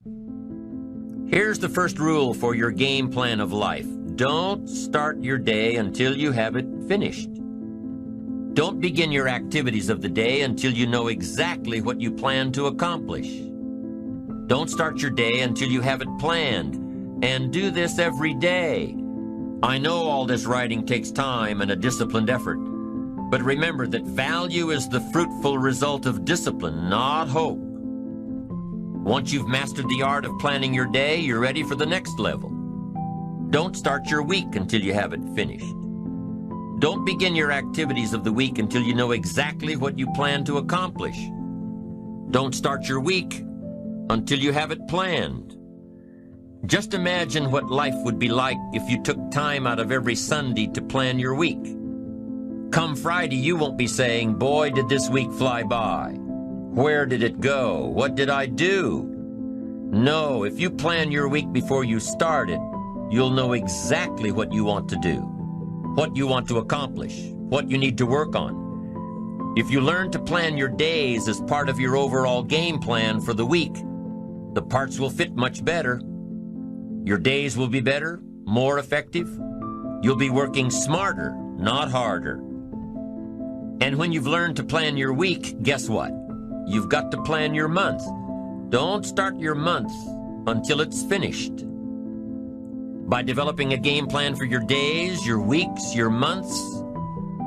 Here's the first rule for your game plan of life. Don't start your day until you have it finished. Don't begin your activities of the day until you know exactly what you plan to accomplish. Don't start your day until you have it planned, and do this every day. I know all this writing takes time and a disciplined effort, but remember that value is the fruitful result of discipline, not hope. Once you've mastered the art of planning your day, you're ready for the next level. Don't start your week until you have it finished. Don't begin your activities of the week until you know exactly what you plan to accomplish. Don't start your week until you have it planned. Just imagine what life would be like if you took time out of every Sunday to plan your week. Come Friday, you won't be saying, "Boy, did this week fly by. Where did it go? What did I do?" No, if you plan your week before you start it, you'll know exactly what you want to do, what you want to accomplish, what you need to work on. If you learn to plan your days as part of your overall game plan for the week, the parts will fit much better. Your days will be better, more effective. You'll be working smarter, not harder. And when you've learned to plan your week, guess what? You've got to plan your month. Don't start your month until it's finished. By developing a game plan for your days, your weeks, your months,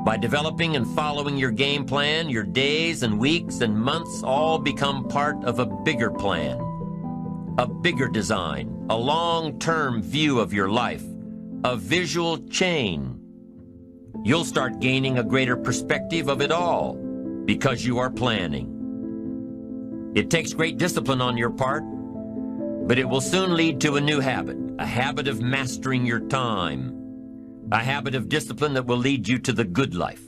by developing and following your game plan, your days and weeks and months all become part of a bigger plan, a bigger design, a long-term view of your life, a visual chain. You'll start gaining a greater perspective of it all because you are planning. It takes great discipline on your part, but it will soon lead to a new habit, a habit of mastering your time, a habit of discipline that will lead you to the good life.